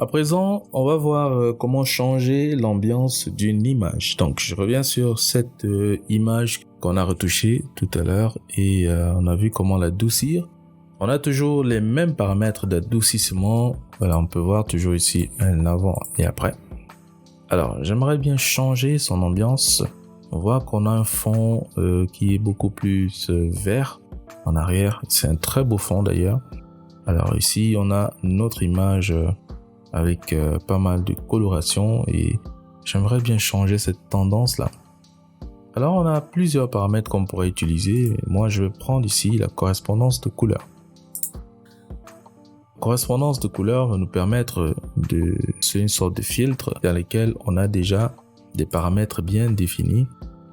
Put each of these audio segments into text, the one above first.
À présent, on va voir comment changer l'ambiance d'une image. Donc, je reviens sur cette image qu'on a retouchée tout à l'heure et on a vu comment l'adoucir. On a toujours les mêmes paramètres d'adoucissement. Voilà, on peut voir toujours ici un avant et après. Alors, j'aimerais bien changer son ambiance. On voit qu'on a un fond qui est beaucoup plus vert en arrière. C'est un très beau fond d'ailleurs. Alors ici, on a notre image avec pas mal de coloration et j'aimerais bien changer cette tendance là. Alors on a plusieurs paramètres qu'on pourrait utiliser. Moi je vais prendre ici la correspondance de couleur. La correspondance de couleur va nous permettre c'est une sorte de filtre dans lequel on a déjà des paramètres bien définis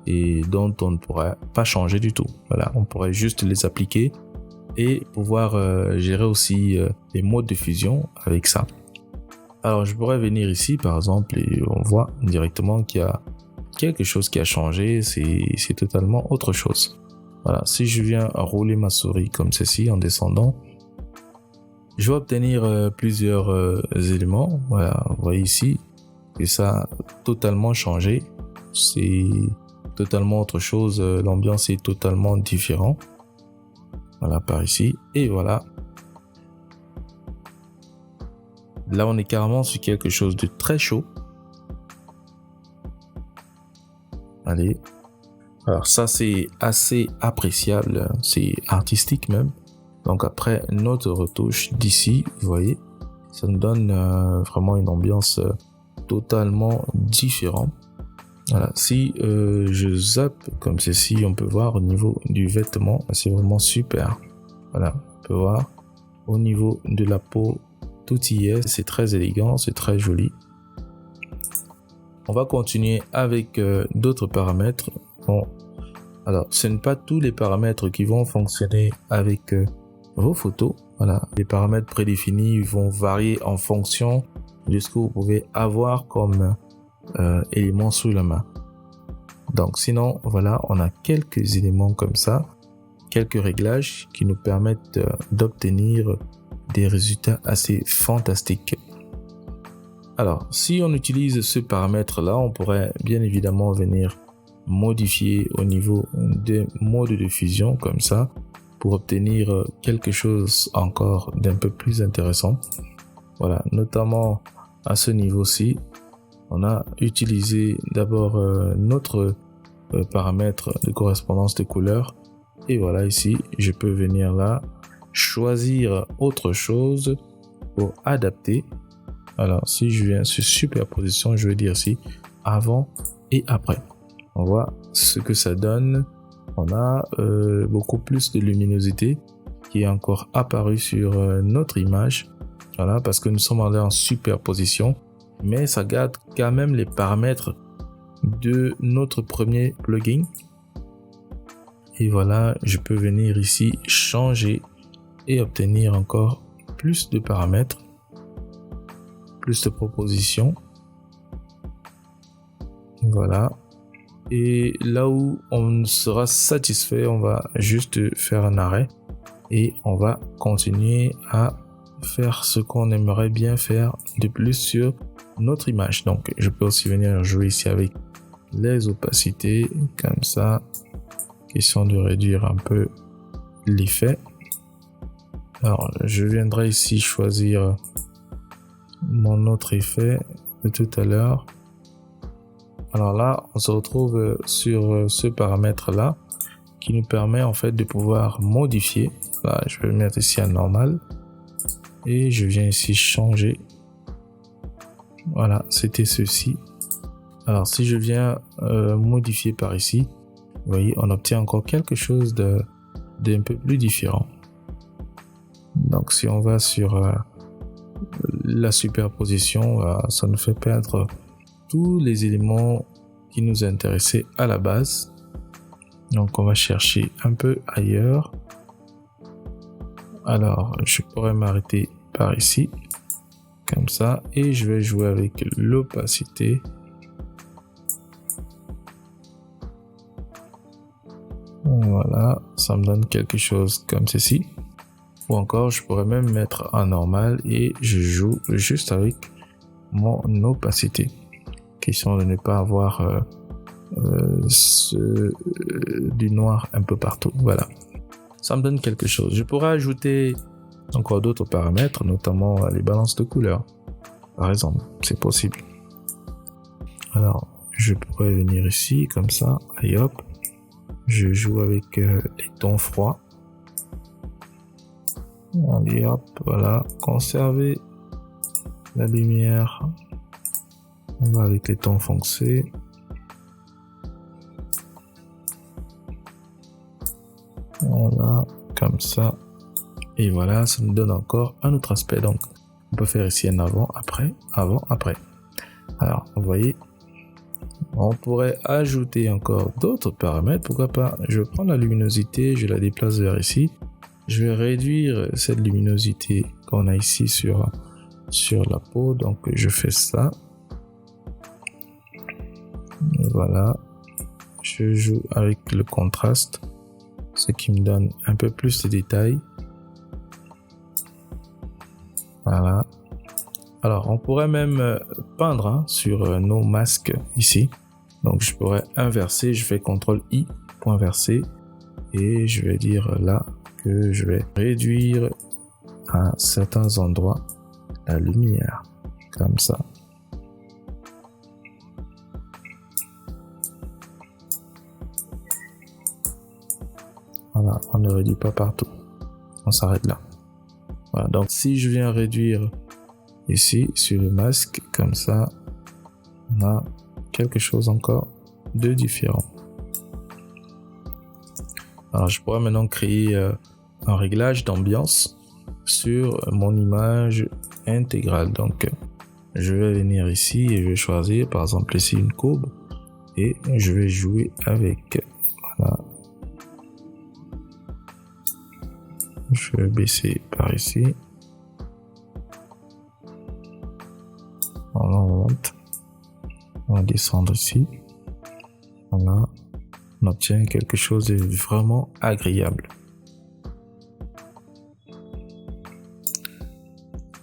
et dont on ne pourrait pas changer du tout. Voilà, on pourrait juste les appliquer et pouvoir gérer aussi les modes de fusion avec ça. Alors je pourrais venir ici par exemple et on voit directement qu'il y a quelque chose qui a changé, c'est totalement autre chose. Voilà, si je viens rouler ma souris comme ceci en descendant, je vais obtenir plusieurs éléments. Voilà, vous voyez ici que ça a totalement changé, c'est totalement autre chose, l'ambiance est totalement différente. Voilà, par ici, et voilà. Là, on est carrément sur quelque chose de très chaud. Allez. Alors ça, c'est assez appréciable. C'est artistique même. Donc après notre retouche d'ici, vous voyez, ça nous donne vraiment une ambiance totalement différente. Voilà. Si je zappe comme ceci, on peut voir au niveau du vêtement, c'est vraiment super. Voilà, on peut voir au niveau de la peau, tout y est, c'est très élégant, c'est très joli. On va continuer avec d'autres paramètres. Bon, alors ce n'est pas tous les paramètres qui vont fonctionner avec vos photos. Voilà, les paramètres prédéfinis vont varier en fonction de ce que vous pouvez avoir comme éléments sous la main. Donc sinon, voilà, on a quelques éléments comme ça, quelques réglages qui nous permettent d'obtenir des résultats assez fantastiques. Alors, si on utilise ce paramètre-là, on pourrait bien évidemment venir modifier au niveau des modes de fusion comme ça pour obtenir quelque chose encore d'un peu plus intéressant. Voilà, notamment à ce niveau-ci, on a utilisé d'abord notre paramètre de correspondance de couleur et voilà ici, je peux venir là choisir autre chose pour adapter. Alors si je viens sur superposition, je vais dire ici avant et après. On voit ce que ça donne. On a beaucoup plus de luminosité qui est encore apparue sur notre image. Voilà, parce que nous sommes allés en superposition, mais ça garde quand même les paramètres de notre premier plugin. Et voilà, je peux venir ici changer et obtenir encore plus de paramètres, plus de propositions. Voilà. Et là où on sera satisfait, on va juste faire un arrêt et on va continuer à faire ce qu'on aimerait bien faire de plus sur notre image. Donc, je peux aussi venir jouer ici avec les opacités, comme ça. Question de réduire un peu l'effet. Alors, je viendrai ici choisir mon autre effet de tout à l'heure. Alors là, on se retrouve sur ce paramètre-là qui nous permet en fait de pouvoir modifier. Là, je vais le mettre ici à normal et je viens ici changer. Voilà, c'était ceci. Alors, si je viens modifier par ici, vous voyez, on obtient encore quelque chose d'un peu plus différent. Donc, si on va sur la superposition, ça nous fait perdre tous les éléments qui nous intéressaient à la base. Donc on va chercher un peu ailleurs. Alors je pourrais m'arrêter par ici comme ça et je vais jouer avec l'opacité. Voilà, ça me donne quelque chose comme ceci. Ou encore je pourrais même mettre en normal et je joue juste avec mon opacité, question de ne pas avoir du noir un peu partout. Voilà, ça me donne quelque chose. Je pourrais ajouter encore d'autres paramètres, notamment les balances de couleurs, par exemple, c'est possible. Alors, je pourrais venir ici, comme ça, et hop, je joue avec les tons froids. Allez, hop, voilà, conserver la lumière. On va avec les tons foncés. Voilà, comme ça. Et voilà, ça nous donne encore un autre aspect. Donc, on peut faire ici un avant, après, avant, après. Alors, vous voyez, on pourrait ajouter encore d'autres paramètres. Pourquoi pas, je prends la luminosité, je la déplace vers ici. Je vais réduire cette luminosité qu'on a ici sur la peau. Donc, je fais ça. Et voilà. Je joue avec le contraste, ce qui me donne un peu plus de détails. Voilà. Alors, on pourrait même peindre sur nos masques ici. Donc, je pourrais inverser. Je fais CTRL-I pour inverser. Et je vais dire là que je vais réduire à certains endroits la lumière. Comme ça. Voilà, on ne réduit pas partout. On s'arrête là. Voilà, donc si je viens réduire ici sur le masque, comme ça, on a quelque chose encore de différent. Alors je pourrais maintenant créer un réglage d'ambiance sur mon image intégrale. Donc je vais venir ici et je vais choisir par exemple ici une courbe et je vais jouer avec. Voilà. Je vais baisser par ici. Voilà, on monte. On va descendre ici. Voilà. On obtient quelque chose de vraiment agréable.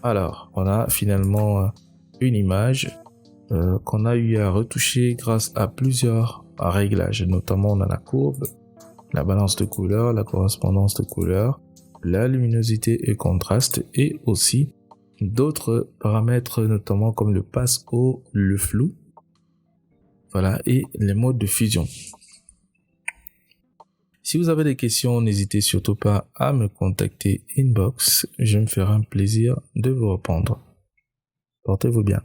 Alors, on a finalement une image qu'on a eu à retoucher grâce à plusieurs réglages. Notamment, on a la courbe, la balance de couleurs, la correspondance de couleurs, la luminosité et contraste, et aussi d'autres paramètres, notamment comme le passe-haut, le flou, voilà, et les modes de fusion. Si vous avez des questions, n'hésitez surtout pas à me contacter inbox, je me ferai un plaisir de vous répondre. Portez-vous bien.